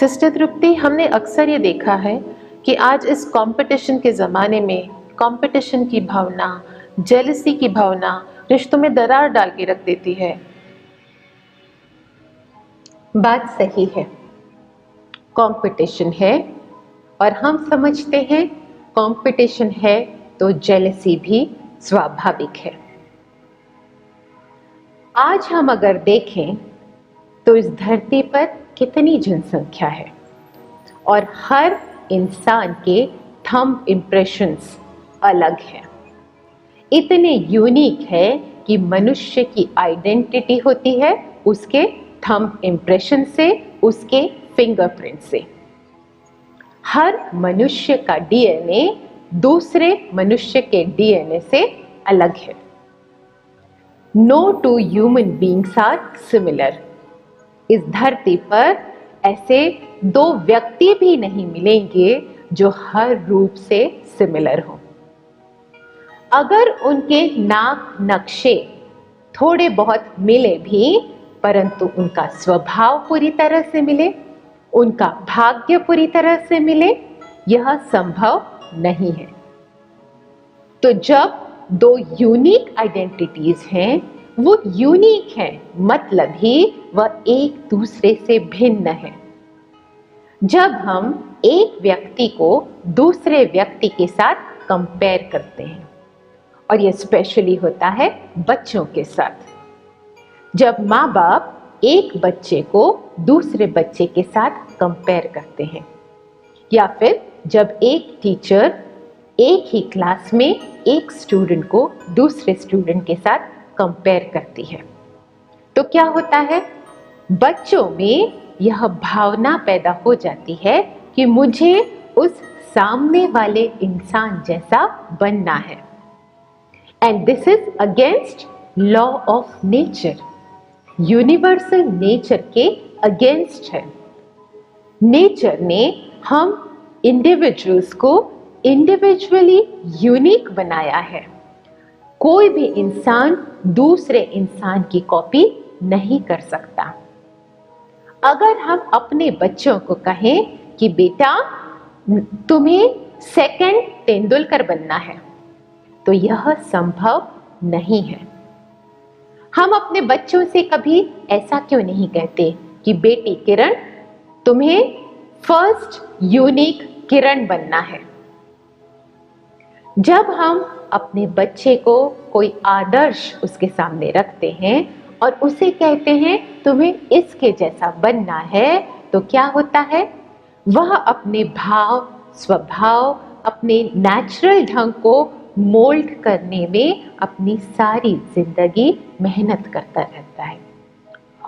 Sister तृप्ति, हमने अक्सर ये देखा है कि आज इस कंपटीशन के ज़माने में कंपटीशन की भावना, जेलसी की भावना रिश्तों में दरार डाल के रख देती है। बात सही है, कंपटीशन है और हम समझते हैं कंपटीशन है तो जेलसी भी स्वाभाविक है। आज हम अगर देखें तो इस धरती पर कितनी जनसंख्या है और हर इंसान के थंब इम्प्रेशंस अलग हैं। इतने यूनिक है कि मनुष्य की आइडेंटिटी होती है उसके थंब इम्प्रेशन से, उसके फिंगरप्रिंट से। हर मनुष्य का डीएनए दूसरे मनुष्य के डीएनए से अलग है। No two human beings are similar। इस धरती पर ऐसे दो व्यक्ति भी नहीं मिलेंगे जो हर रूप से सिमिलर हो। अगर उनके नाक नक्शे थोड़े बहुत मिले भी, परंतु उनका स्वभाव पूरी तरह से मिले, उनका भाग्य पूरी तरह से मिले, यह संभव नहीं है। तो जब दो यूनिक आइडेंटिटीज हैं, वो यूनिक हैं, मतलब ही वह एक दूसरे से भिन्न है। जब हम एक व्यक्ति को दूसरे व्यक्ति के साथ कंपेयर करते हैं, और यह स्पेशली होता है बच्चों के साथ, जब माँ बाप एक बच्चे को दूसरे बच्चे के साथ कंपेयर करते हैं, या फिर जब एक टीचर एक ही क्लास में एक स्टूडेंट को दूसरे स्टूडेंट के साथ कंपेयर करती है, तो क्या होता है? बच्चों में यह भावना पैदा हो जाती है कि मुझे उस सामने वाले इंसान जैसा बनना है। And this is against law of nature, universal nature के अगेंस्ट है। नेचर ने हम इंडिविजुअल्स को इंडिविजुअली यूनिक बनाया है। कोई भी इंसान दूसरे इंसान की कॉपी नहीं कर सकता। अगर हम अपने बच्चों को कहें कि बेटा तुम्हें सेकंड तेंदुलकर बनना है, तो यह संभव नहीं है। हम अपने बच्चों से कभी ऐसा क्यों नहीं कहते कि बेटी किरण तुम्हें फर्स्ट यूनिक किरण बनना है। जब हम अपने बच्चे को कोई आदर्श उसके सामने रखते हैं और उसे कहते हैं तुम्हें इसके जैसा बनना है, तो क्या होता है? वह अपने भाव, स्वभाव, अपने नेचुरल ढंग को मोल्ड करने में अपनी सारी जिंदगी मेहनत करता रहता है।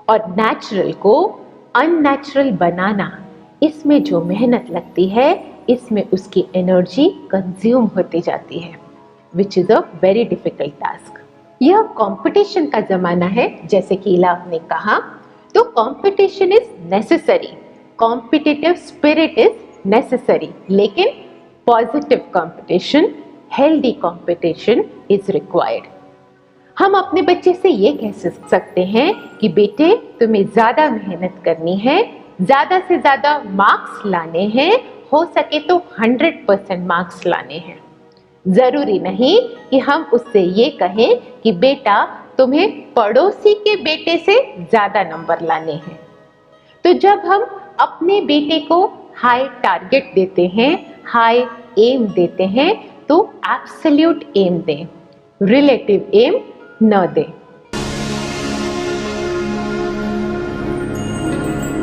और नेचुरल को अननेचुरल बनाना, इसमें जो मेहनत लगती है, इसमें उसकी एनर्जी कंज्यूम होती जाती है, which is a very difficult task. यह कंपटीशन का जमाना है, जैसे कि इलाफ ने कहा, तो competition is necessary, competitive spirit is necessary, लेकिन positive competition, healthy competition is required. हम अपने बच्चे से ये कह सकते हैं कि बेटे तुम्हें ज्यादा मेहनत करनी है, ज्यादा से ज्यादा मार्क्स लाने हैं, हो सके तो 100% मार्क्स लाने हैं। जरूरी नहीं कि हम उससे ये कहें कि बेटा तुम्हें पड़ोसी के बेटे से ज्यादा नंबर लाने हैं। तो जब हम अपने बेटे को हाई टारगेट देते हैं, हाई एम देते हैं, तो एब्सोल्यूट एम दें, रिलेटिव एम न दें।